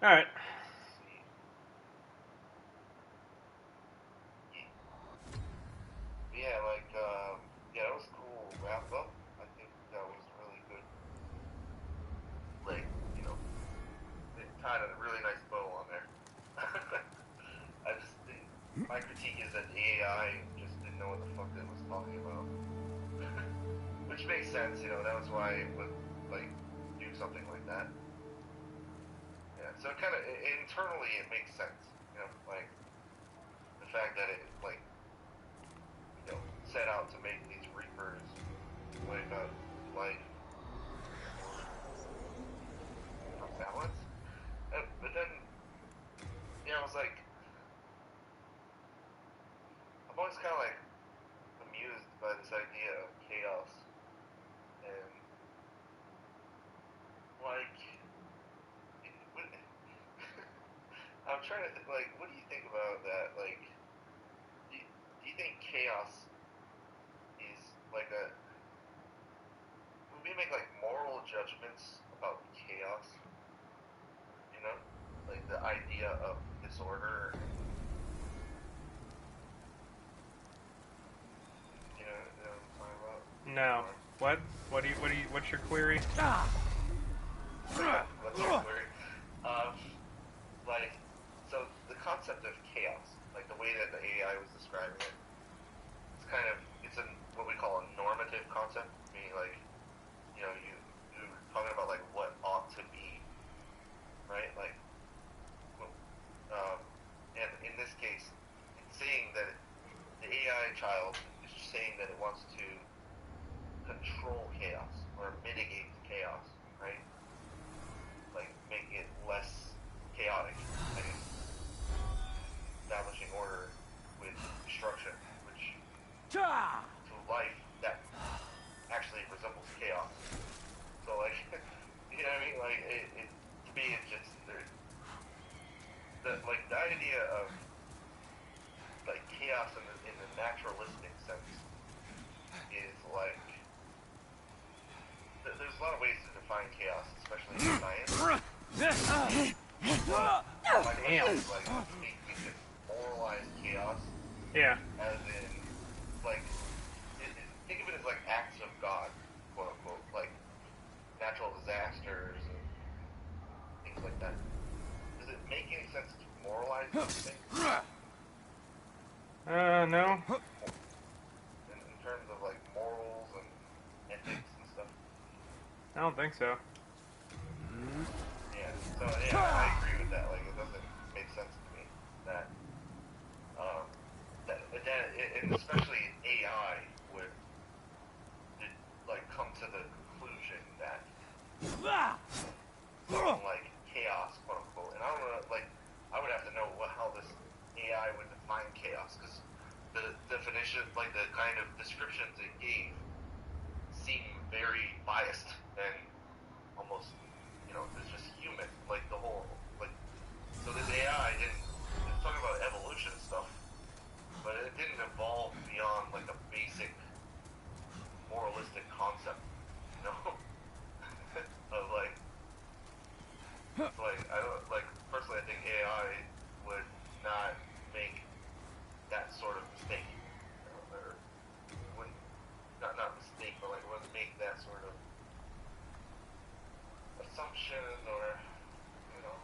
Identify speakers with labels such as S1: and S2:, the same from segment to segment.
S1: Alright.
S2: Yeah, like, yeah, that was a cool wrap up. I think that was really good. Like, you know, it tied a really nice bow on there. I just think my critique is that the AI just didn't know what the fuck it was talking about. Which makes sense, you know, that was why it would, like, do something like that. Yeah, so it kind of, internally it makes sense, you know, like, the fact that it, like, you know, set out to make these Reapers wipe out life for balance. But then, yeah, I was like, I'm always kind of like amused by this idea of chaos. And, like, I'm trying to think, like, what do you think about that? Like, do you think chaos is like a. Would we make, like, moral judgments about chaos? You know? Like, the idea of disorder. You know what I'm talking about?
S1: No. What? What's your query?
S2: What's your query? Um, like, so the concept of chaos, like the way that the AI was describing it, it's kind of, it's what we call a normative concept, meaning, like, you know, you're talking about, like, what ought to be, right? Like, um, and in this case, it's saying that the AI child is saying that it wants to control chaos or mitigate chaos, right? Like, make it less chaotic, I guess. Establishing order with destruction, which to life that actually resembles chaos. So, like, you know what I mean? Like, to me, it's just the idea of, like, chaos in the naturalistic sense is like, there's a lot of ways to define chaos, especially in science. My question is, like, do you think we could moralize chaos?
S1: Yeah.
S2: As in, like, think of it as, like, acts of God, quote unquote, like natural disasters and things like that. Does it make any sense to moralize these things?
S1: No.
S2: In terms of, like, morals and ethics and stuff?
S1: I don't think so.
S2: Yeah, so, yeah, I agree with that. Like, it doesn't make sense to me that, and especially AI would, like, come to the conclusion that something like chaos, quote unquote, and I don't know, like, I would have to know how this AI would define chaos, because the definition, like, the kind of descriptions it gave seem very biased and almost, you know, it's just human, like, the whole, like, so this AI it's talking about evolution stuff, but it didn't evolve beyond, like, a basic moralistic concept, you know, of, like, I don't, like, personally, I think AI would not make that sort of mistake, you know, or wouldn't, not mistake, but, like, wouldn't make that sort of assumption or, you know,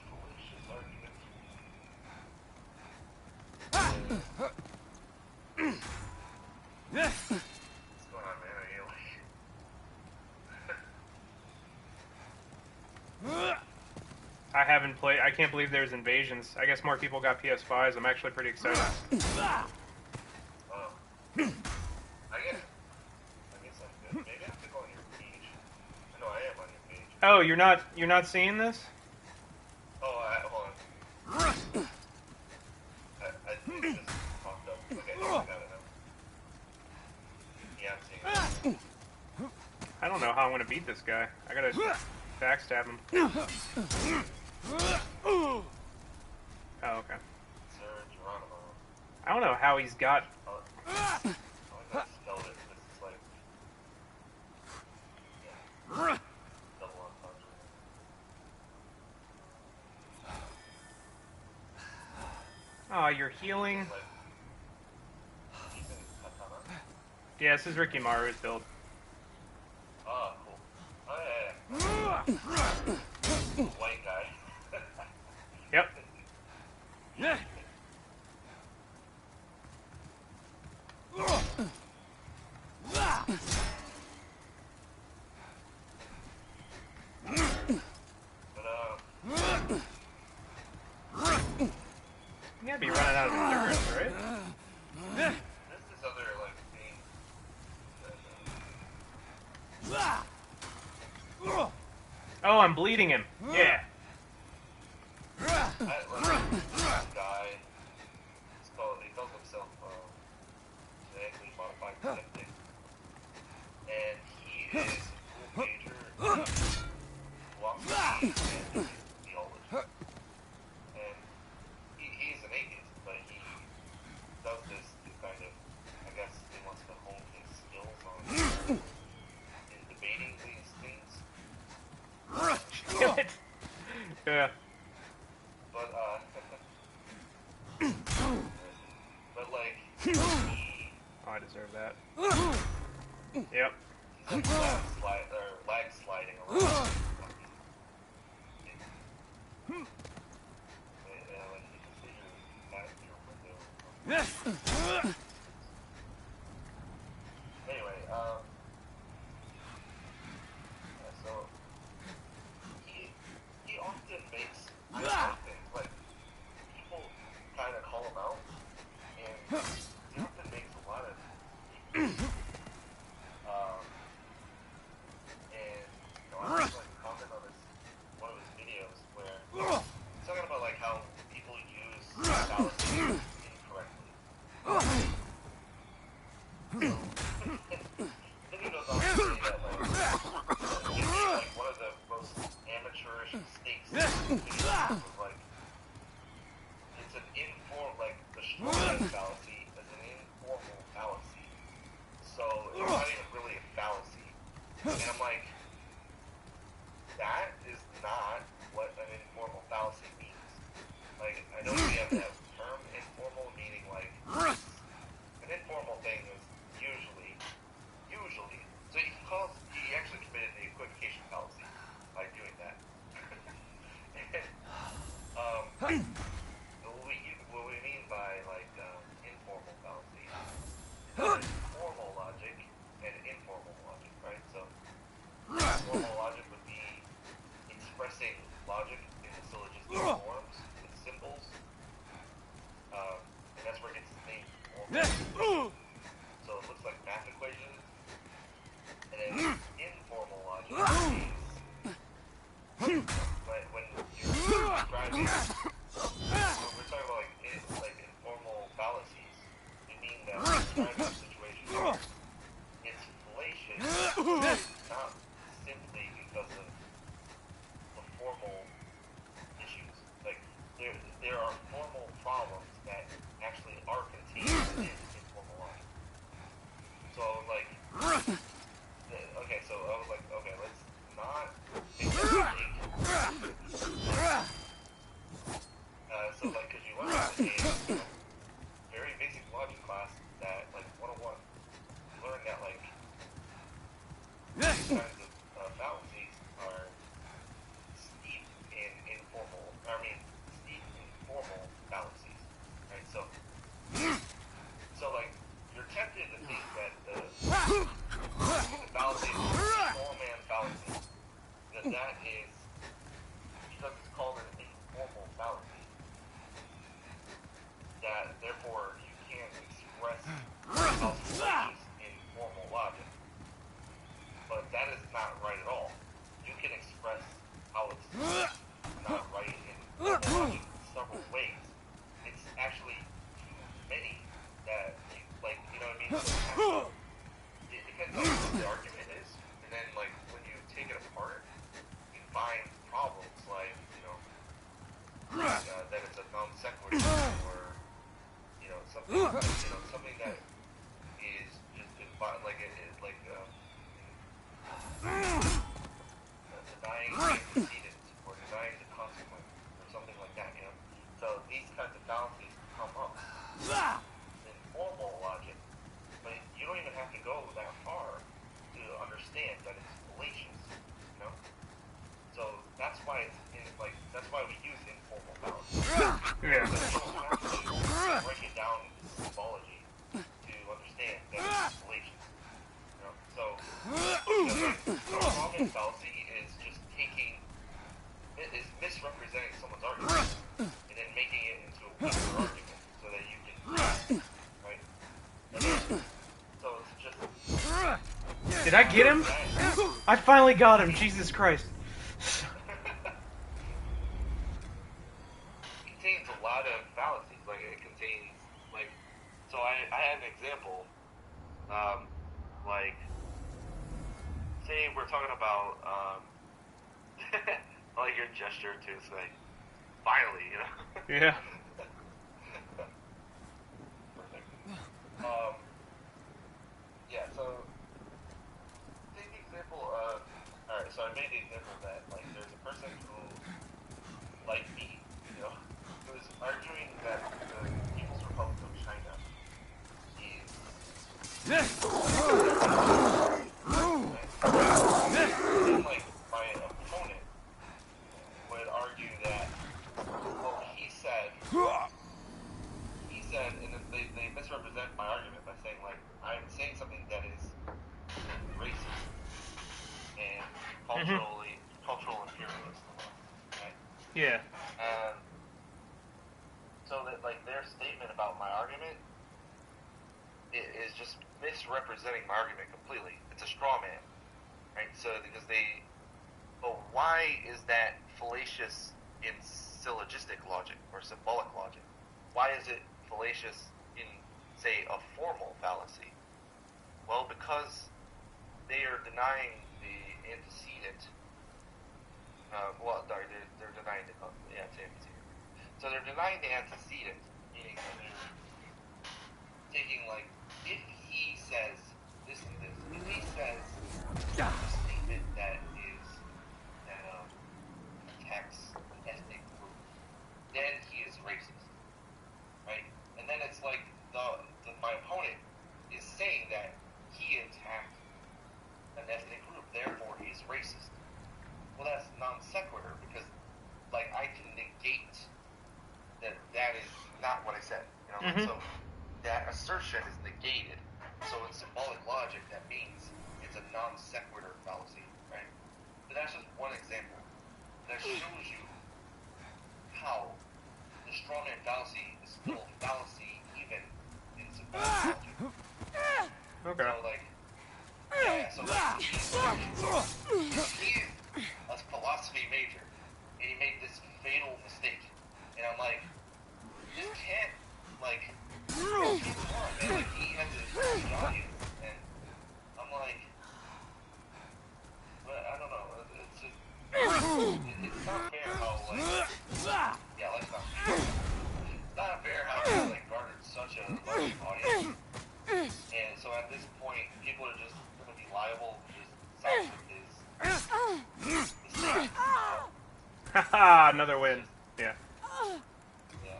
S2: fallacious argument. What's going on, man? Are you, like...
S1: I haven't played. I can't believe there's invasions. I guess more people got PS5s. I'm actually pretty excited.
S2: Oh. I guess I'm good. Maybe I have to go on your page. I know I am on your page.
S1: Oh, you're not seeing this?
S2: Oh, hold on. I think it just popped up. Okay, I got it now. Yeah, I'm seeing it.
S1: I don't know how I'm gonna beat this guy. I gotta backstab him. Oh, okay.
S2: Sir Geronimo.
S1: I don't know how he's got.
S2: I got spelled it because it's like, yeah, double entendre.
S1: Oh, you're healing.
S2: Like, using katana.
S1: Yeah, this is Ricky Maru's build.
S2: Oh, cool. Oh, yeah, yeah. White guy.
S1: Yep.
S2: But,
S1: You gotta be running out of endurance, right?
S2: there's this other, like, thing that,
S1: Oh, I'm bleeding him. Yeah.
S2: I like this guy. He calls himself genetically modified skeptic, and he is a full pager philosophy and theology. And he's an atheist, but he does this to kind of, I guess, he wants to hone his skills on in debating these things.
S1: Damn it. Yeah.
S2: But but like he
S1: Oh, I deserve that. Yep.
S2: he's like lag sliding around. Like you can see your window. Anyway, yeah, so he often makes things like people kind of call him out, and he often makes a lot of and I just like comment on this one of his videos where he's talking about like how people use fallacies incorrectly. Then he goes on to say that like one of the most amateurish mistakes was like it's an informal like the Strauss fallacy is an informal fallacy. So it's not even really a fallacy. And I'm like, that is not what an informal fallacy means. Like, I know we have that term informal meaning like an informal thing is usually, so he actually committed the equivocation fallacy by doing that. And, what we mean by like informal fallacy is formal logic and informal logic, right? So formal logic would be expressing logic in the syllogistic forms with symbols, and that's where it gets its name. So it looks like math equations, and then informal logic is when you're describing. When we're talking about like informal fallacies, we mean that we're describing a situation where it's fallacious, not simply because of the formal issues. Like there are formal problems that actually are contained within informal logic. So like, okay, so I was like, okay, let's not make that mistake. So like, cause you learn in a very basic logic class that like 101, you learn that like these kinds of fallacies are steeped in formal fallacies, right? So like you're tempted to think that the fallacy, the small man fallacy, that is because it's called an informal fallacy. That therefore you can't express how fallacious in formal logic. But that is not right at all. You can express how it's not right in formal logic in several ways. It's actually too many that you know what I mean? So it depends on what the argument is, and then like when you take it apart, you find problems like that it's a non sequitur or something that is just like it is like denying the antecedent or denying the consequence or something like that. So these kinds of fallacies come why it's that's why we use informal fallacy.
S1: Yeah.
S2: So you don't have to break it down into symbology to understand that it's fallacious. You know? So the common fallacy is just misrepresenting someone's argument and then making it into a weaker argument so that you can, right? So it's just.
S1: Did I get him? I finally got him. Jesus Christ.
S2: Contains a lot of fallacies. Like it contains so I had an example. Like say we're talking about like your gesture to say finally, you know.
S1: Yeah.
S2: Perfect. Yeah. So take the example of. All right. So I made the example that like there's a person who, like me, you know, who's arguing that the People's Republic of China is. And like my opponent would argue that, well, he said, and then they misrepresent my argument by saying like I'm saying something that is racist and cultural imperialist, right?
S1: Yeah.
S2: So that like their statement about my argument is just misrepresenting my argument completely. It's a straw man, right? So because but why is that fallacious in syllogistic logic or symbolic logic? Why is it fallacious in, say, a formal fallacy? Well, because they are denying the antecedent. They're denying the antecedent. So they're denying the antecedent, meaning that they're taking like, if he says this and this, if he says a statement that attacks an ethnic group, then he is racist, right? And then it's like my opponent is saying that he attacked an ethnic group, therefore he is racist. Well, that's non sequitur because, like, I can negate that is not what I said. You know, so that assertion is negated. So in symbolic logic, that means it's a non sequitur fallacy, right? But that's just one example. That shows you how the strawman fallacy is still a fallacy even in symbolic logic.
S1: Okay.
S2: So like, so like he's a philosophy major, and he made this fatal mistake, and I'm like, this can't like, come on, man, like he has a huge audience, and I'm like, but I don't know, it's not fair how like, let's not. It's not fair how he like garnered such a large audience. And so at this point, people are just going to be liable to just side with his mistakes.
S1: Haha, another win. Yeah.
S2: Yeah.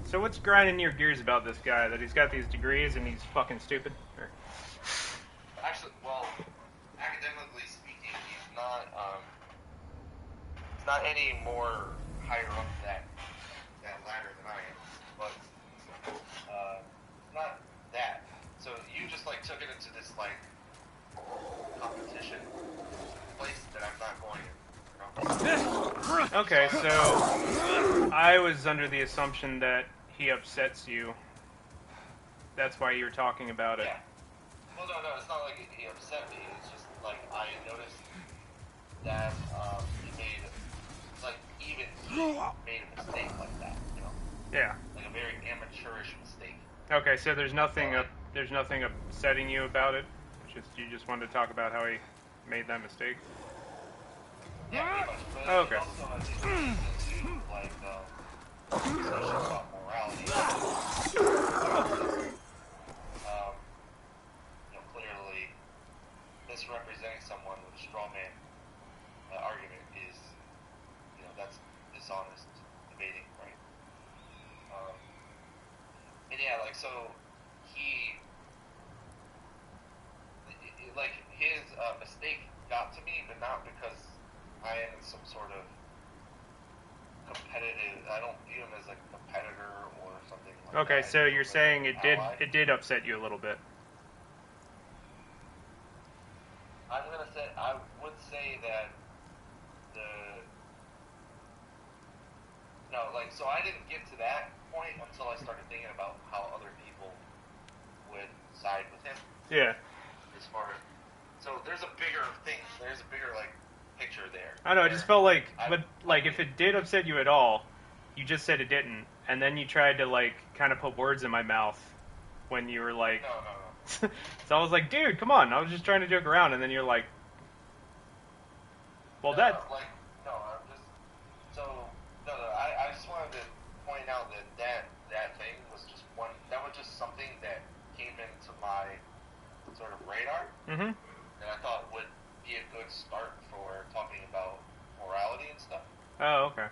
S1: So what's grinding your gears about this guy? That he's got these degrees and he's fucking stupid? Or?
S2: Actually, well, academically speaking, he's not any more higher up that ladder than I am. But not that. So you just like took it into this like competition place that I'm not going in.
S1: Okay, so I was under the assumption that he upsets you. That's why you were talking about it.
S2: Yeah. Well, no, it's not like he upset me. It's just like I noticed that he made a mistake like that. You know.
S1: Yeah.
S2: Like a very amateurish mistake.
S1: Okay, so there's nothing upsetting you about it. You just wanted to talk about how he made that mistake.
S2: Yeah, pretty much. But
S1: Okay.
S2: Also, I think it's into like discussion about morality. Clearly, misrepresenting someone with a straw man argument is, that's dishonest debating, right? And yeah, like so, his mistake got to me, but not because I am some sort of competitive. I don't view him as a competitor or something like that.
S1: Okay, so you're saying
S2: it
S1: did upset you a little bit.
S2: I would say that so I didn't get to that point until I started thinking about how other people would side with him.
S1: Yeah.
S2: As far as, so there's a bigger thing. There's a bigger picture there.
S1: I know. I just felt like, if it did upset you at all, you just said it didn't, and then you tried to kind of put words in my mouth when you were like.
S2: No.
S1: So I was like, dude, come on! I was just trying to joke around, and then you're like, well, that.
S2: I just wanted to point out that thing was just one. That was just something that came into my sort of radar,
S1: Mm-hmm.
S2: that I thought would be a good start for talking about morality and stuff.
S1: Oh, okay.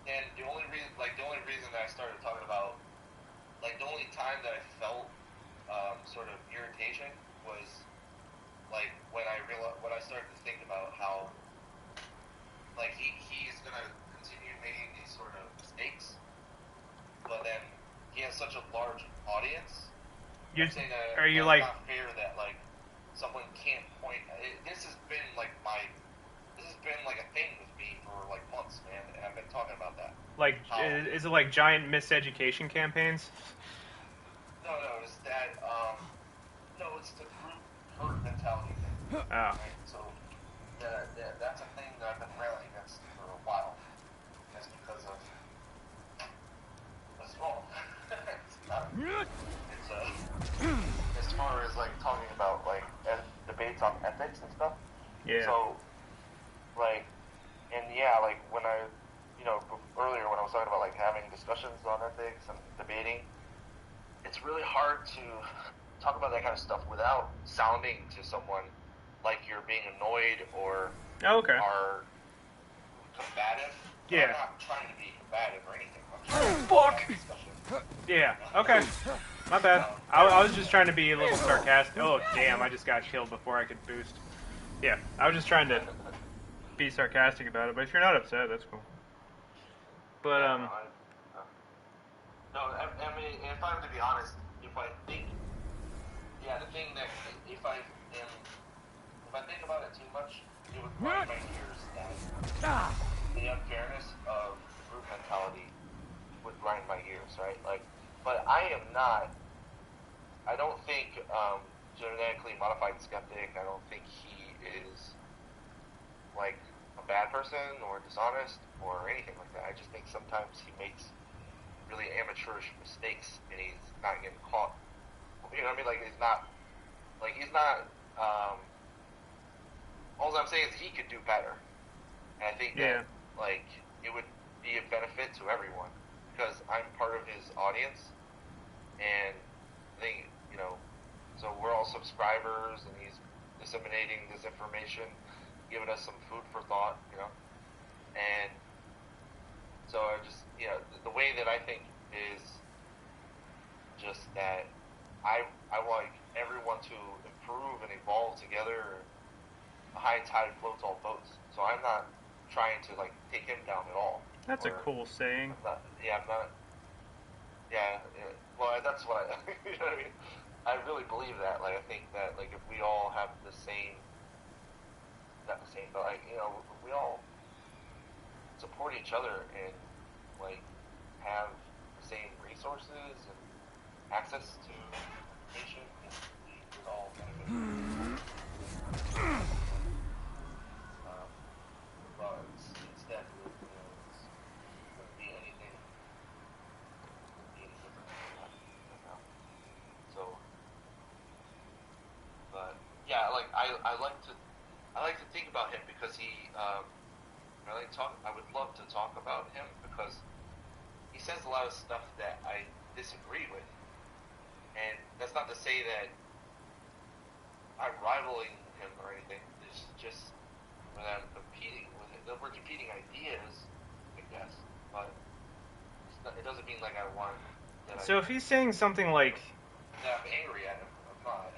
S2: And the only reason that I started talking about, the only time that I felt sort of irritation was when I started to think about how he's gonna continue making these sort of mistakes, but then he has such a large audience. I'm saying that
S1: Are you
S2: it's not fair that someone can't point. This has been a thing with me for months, man, and I've been talking about that.
S1: Is it like giant miseducation campaigns?
S2: No, it's that. No, it's the group herd mentality thing.
S1: Oh.
S2: Right? So that's a thing that I've been railing against for a while. That's because of what's wrong. It's as far as talking about debates on ethics and stuff.
S1: Yeah.
S2: So when I earlier when I was talking about having discussions on ethics and debating, it's really hard to talk about that kind of stuff without sounding to someone like you're being annoyed or are combative.
S1: Yeah.
S2: I'm not trying to be combative or anything. I'm trying to
S1: Fuck!
S2: have a discussion.
S1: Yeah. Okay. My bad. I was just trying to be a little sarcastic. Oh, damn! I just got killed before I could boost. Yeah. I was just trying to be sarcastic about it. But if you're not upset, that's cool. But
S2: No, I mean, if I'm to be honest, the thing that if I think about it too much, it would grind my gears. That the unfairness of group mentality would grind my gears, right? But I am not. I don't think genetically modified skeptic. I don't think he is a bad person or dishonest or anything like that. I just think sometimes he makes really amateurish mistakes and he's not getting caught. You know what I mean? He's not. All I'm saying is he could do better, and I think that it would be a benefit to everyone because I'm part of his audience, and I think so we're all subscribers, and he's disseminating this information, giving us some food for thought, and so I just the way that I think is just that I want everyone to improve and evolve together. A high tide floats all boats. So I'm not trying to take him down at all.
S1: That's a cool saying.
S2: I'm not. Yeah. Well, that's what you know what I mean. I really believe that. I think that if we all have the same, not the same, but we all support each other and have the same resources and access to education, we would all benefit. But instead, it wouldn't be anything. So, but yeah, I like to think about him because he. I would love to talk about him because he says a lot of stuff that I disagree with, and that's not to say that I'm rivaling him or anything. It's just when I'm competing with it. We're competing ideas, I guess, but it doesn't mean I want.
S1: So if he's saying something like,
S2: that I'm angry at him, I'm not.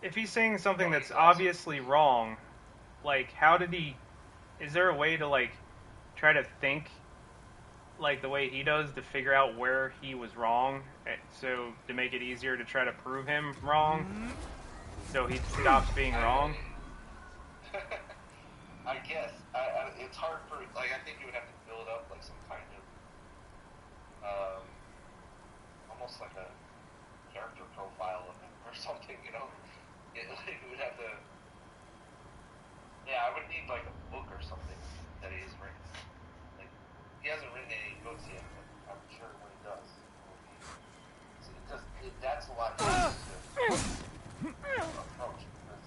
S1: if he's saying something
S2: No,
S1: that's
S2: he's awesome.
S1: obviously wrong, like, how did he... Is there a way to, like, try to think, like, the way he does to figure out where he was wrong, so to make it easier to try to prove him wrong, so he stops being wrong?
S2: I guess. It's hard for, like, I think you would have to build up, like, some kind of, almost like a character profile of him or something, you know? It would have to, yeah, I would need, like, a book or something that he has written. Like, he hasn't written any books yet, but I'm sure when he does, that's a lot easier to approach, because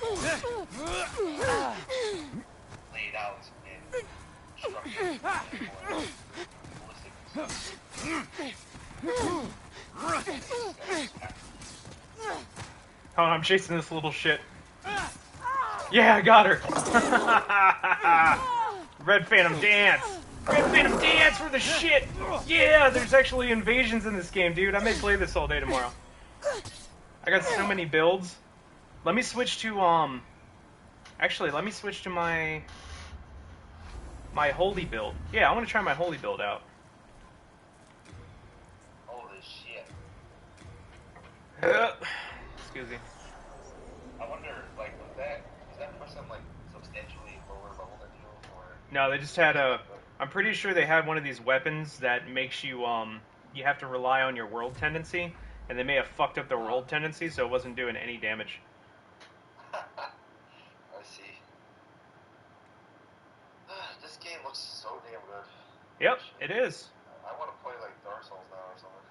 S2: the laid out in structured or
S1: Oh, I'm chasing this little shit. Yeah, I got her! Red Phantom Dance! Red Phantom Dance for the shit! Yeah, there's actually invasions in this game, dude. I may play this all day tomorrow. I got so many builds. Let me switch to, Actually, let me switch to my holy build. Yeah, I want to try my holy build out.
S2: Holy shit.
S1: Excuse me.
S2: I wonder, like, was that person, like, substantially lower level than you, or?
S1: No, they just had a... I'm pretty sure they had one of these weapons that makes you, you have to rely on your world tendency, and they may have fucked up the world tendency, so it wasn't doing any damage.
S2: I see. This game looks so damn good.
S1: Yep, it is.
S2: I want to play, like, Dark Souls now or something.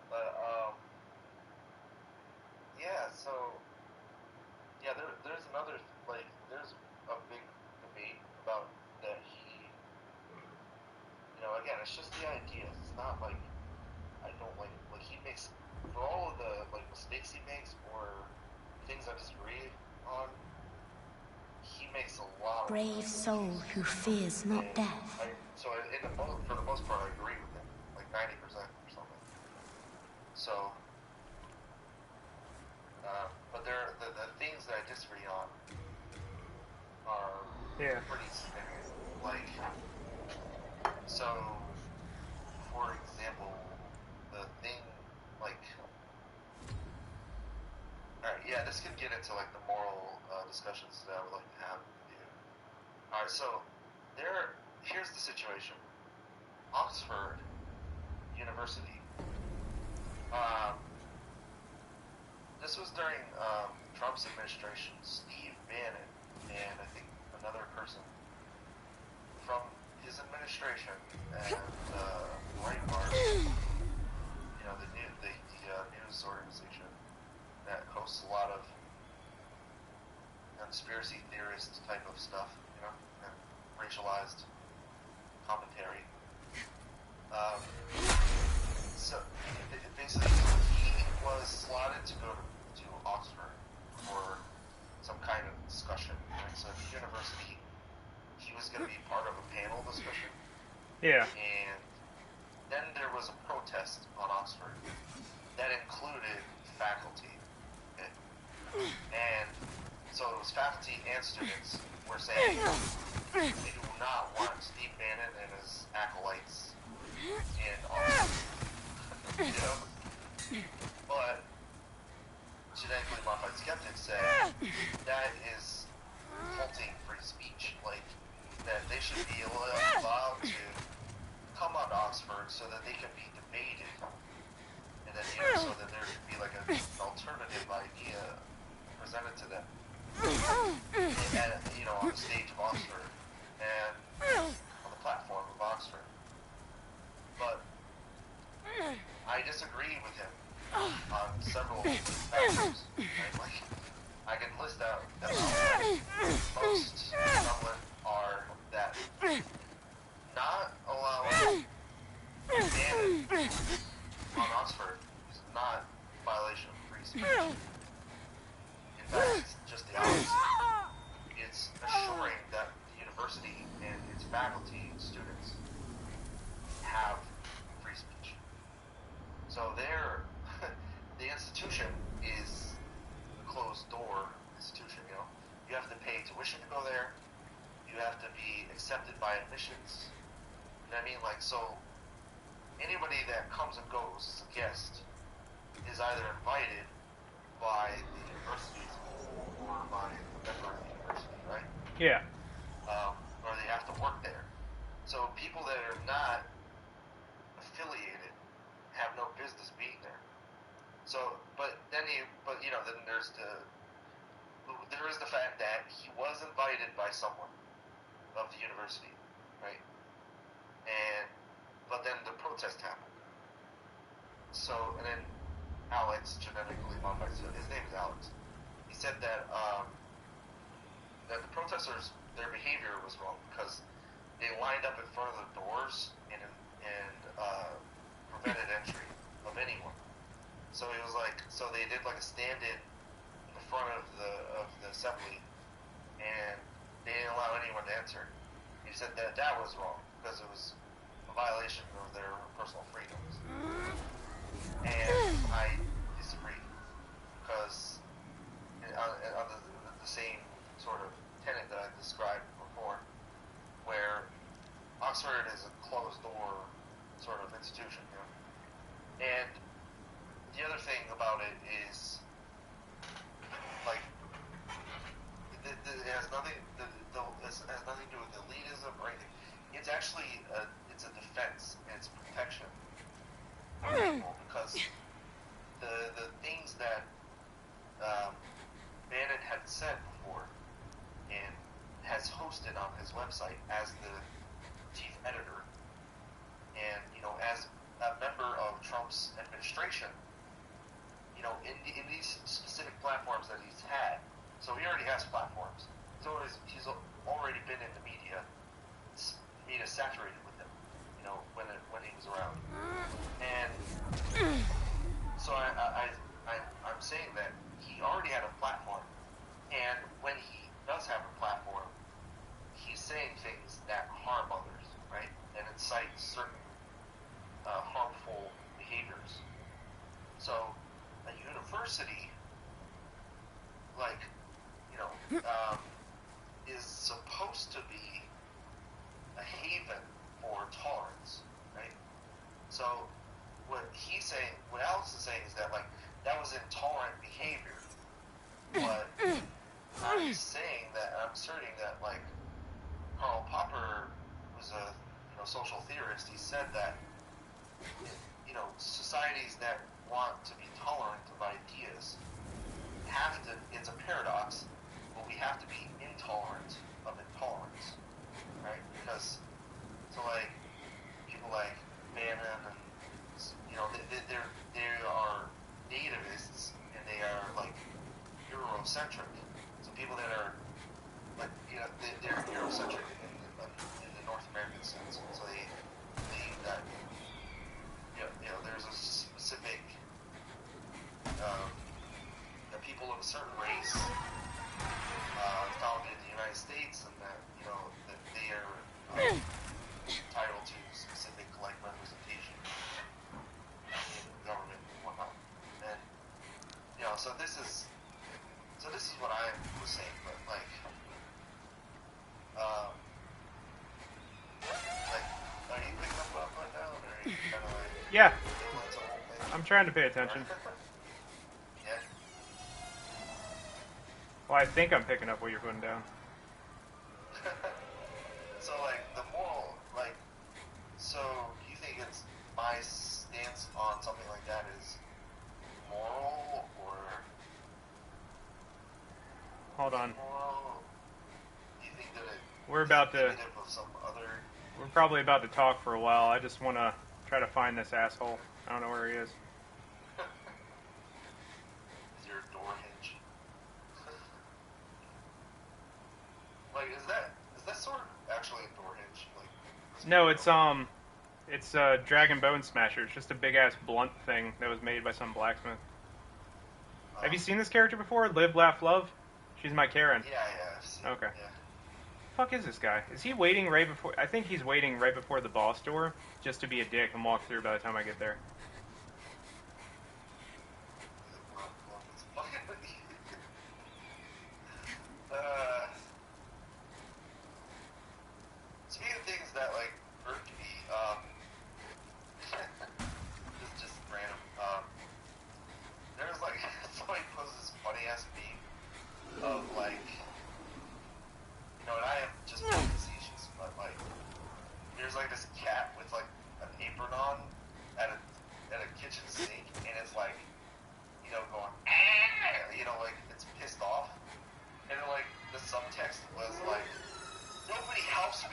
S2: But, yeah, so, yeah, there's another, like, there's a big debate about that he, you know, again, it's just the ideas. It's not like, I don't like he makes, for all of the, like, mistakes he makes, or things I disagree on, he makes a lot of
S3: Brave soul who fears not death.
S2: for the most part, I agree with him, like 90% or something. So, but the things that I disagree on are pretty significant. Like, so, for example, the thing, like, alright, yeah, this can get into, like, the moral discussions that I would like to have with you. Alright, so, here's the situation. Oxford University, this was during Trump's administration. Steve Bannon and I think another person from his administration and Breitbart, you know, the news organization that hosts a lot of conspiracy theorist type of stuff, you know, and racialized commentary. So basically, he was slotted to go to Oxford for some kind of discussion. Right? So at the university, he was going to be part of a panel discussion.
S1: Yeah.
S2: And then there was a protest on Oxford that included faculty. Okay? And so it was faculty and students were saying they do not want Steve Bannon and his acolytes in Oxford. You know? But genetically modified skeptics say that is halting free speech. Like, that they should be allowed to come on Oxford so that they can be debated, and then, you know, so that there could be like an alternative idea presented to them, and, you know, on the stage of Oxford and on the platform of Oxford. But I disagree with him on several factors. Right? Like, I can list out the most prevalent are that not allowing Bannon on Oxford is not a violation of free speech. In fact, it's just the opposite. It's assuring that the university and its faculty and students have free speech. So the institution institution is a closed door institution. You know, you have to pay tuition to go there. You have to be accepted by admissions. You know what I mean? Like, so anybody that comes and goes as a guest is either invited by the university or by a member of the university, right?
S1: Yeah.
S2: Or they have to work there. So people that are not affiliated have no business being there. So, but then then there is the fact that he was invited by someone of the university, right? But then the protest happened. So, and then Alex genetically modified. So his name is Alex. He said that that the protesters, their behavior was wrong because they lined up in front of the doors and prevented entry of anyone. So it was like, so they did like a stand-in in the front of the assembly, and they didn't allow anyone to enter. He said that was wrong because it was a violation of their personal freedoms. And I disagree because on the same sort of tenet that I described before, where Oxford is a closed-door sort of institution, you know. And the other thing about it is, like, it has nothing. It has nothing to do with elitism or anything. It's actually it's a defense and it's protection of people because the things that Bannon had said before and has hosted on his website as the chief editor, and as a member of Trump's administration, in these specific platforms that he's had. So he already has platforms. So he's already been in the media. Media saturated with him, when he was around. And so I'm saying that he already had a platform, and when he does have a platform, he's saying things that harm others, right, and incite certain harmful behaviors. So a university, is supposed to be a haven for tolerance, right? So what Alex is saying is that that was intolerant behavior. But I'm asserting that Karl Popper was a social theorist. He said that societies that want to be tolerant of ideas it's a paradox, but we have to be intolerant of intolerance, right? Because people like Bannon and they are nativists and they are Eurocentric. So people that are they're Eurocentric in the North American sense. So they believe that there's a specific people of a certain race found in the United States, and that that they are entitled to specific representation in the government and whatnot. And so this is what I was saying, but are you picking up what I'm putting down, or are you kind of
S1: Yeah.
S2: it's a whole thing?
S1: I'm trying to pay attention.
S2: Yeah.
S1: Well, I think I'm picking up what you're putting down.
S2: So the moral, so you think it's my stance on something like that is moral, or
S1: Hold on.
S2: moral? Do you think that it
S1: We're about to.
S2: indicative of some other?
S1: We're probably about to talk for a while. I just want to try to find this asshole. I don't know where he is.
S2: Is your door hinge? Is that sword actually a door hinge?
S1: No, it's Dragon Bone Smasher. It's just a big ass blunt thing that was made by some blacksmith. Have you seen this character before? Live, Laugh, Love? She's my Karen.
S2: Yeah, I've seen
S1: Okay.
S2: it, yeah.
S1: Fuck is this guy? Is he waiting right before? I think he's waiting right before the boss door, just to be a dick and walk through by the time I get there.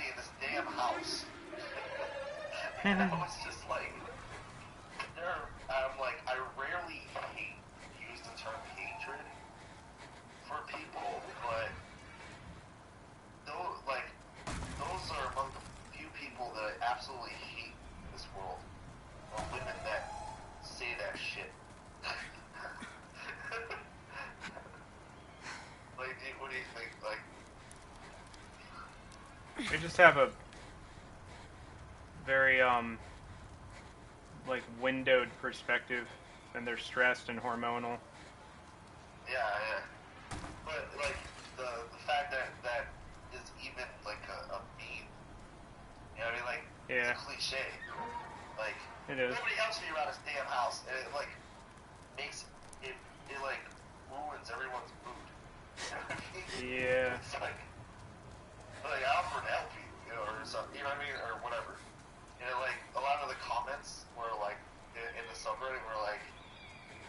S2: in this damn house. And I was just like, I'm like, I rarely use the term hatred for people, but those are among the few people that I absolutely hate in this world. Are women that say that shit. Like, what do you think? Like,
S1: They just have a very like windowed perspective, and they're stressed and hormonal.
S2: yeah. But like the fact that is even like a meme. You know what I mean? Like,
S1: Yeah.
S2: it's a cliche. Like,
S1: It is.
S2: nobody helps me around this damn house, and it like makes it like ruins everyone's mood. You know what I mean?
S1: Yeah.
S2: It's like I offered to help you, you know, or something, you know what I mean, or whatever. And like a lot of the comments were like in the subreddit were like,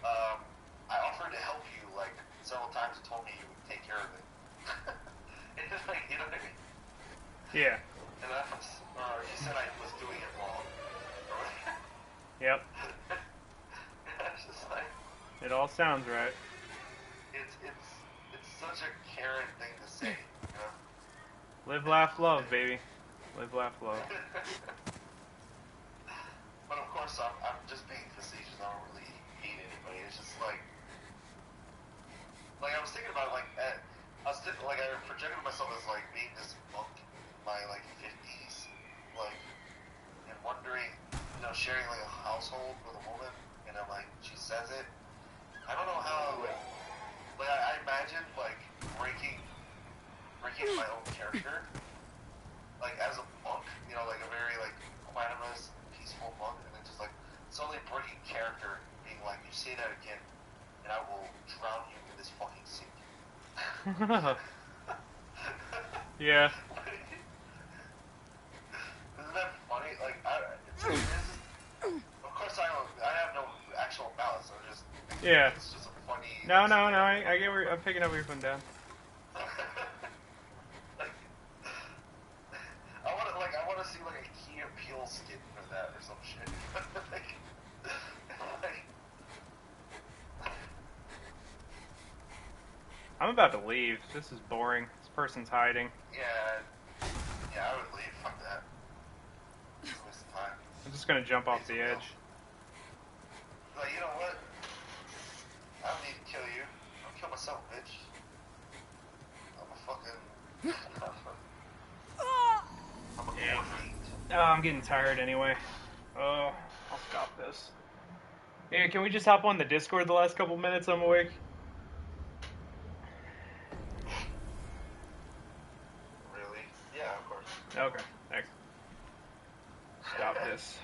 S2: I offered to help you like several times. You told me you would take care of it. And it's like, you know what I mean?
S1: Yeah.
S2: And I was, or you said I was doing it wrong.
S1: Yep.
S2: It's just like
S1: It all sounds right.
S2: it's such a Karen thing to say, you know?
S1: Live, laugh, love, baby. Live, laugh, love.
S2: But of course, I'm just being facetious. I don't really hate anybody. It's just like I was thinking about it, I projected myself as like being this monk in my like 50s, like, and wondering, you know, sharing like a household with a woman, and I'm like, she says it. I don't know how I would. Like, I imagine like breaking my own character, like as a monk, you know, like a very like equanimous, peaceful monk, and then just like slowly breaking character, being like, you say that again, and I will drown you in this fucking sink.
S1: Yeah.
S2: Isn't that funny? Like, of course I have no actual malice.
S1: Yeah.
S2: It's just a funny.
S1: No. I get where I'm picking up where you're putting down.
S2: Like, I want to see like a Key and Peele skit for that or some shit. like,
S1: I'm about to leave. This is boring. This person's hiding.
S2: yeah, I would leave. Fuck that. It's a waste of time.
S1: I'm just gonna jump off the edge.
S2: Like, you know what? I don't need to kill you. I'll kill myself, bitch. I'm a fucking. I'm a
S1: Yeah.
S2: fiend.
S1: Oh, I'm getting tired anyway. Oh, I'll stop this. Hey, can we just hop on the Discord the last couple minutes I'm awake?
S2: Really? Yeah, of course.
S1: Okay, thanks. Stop this.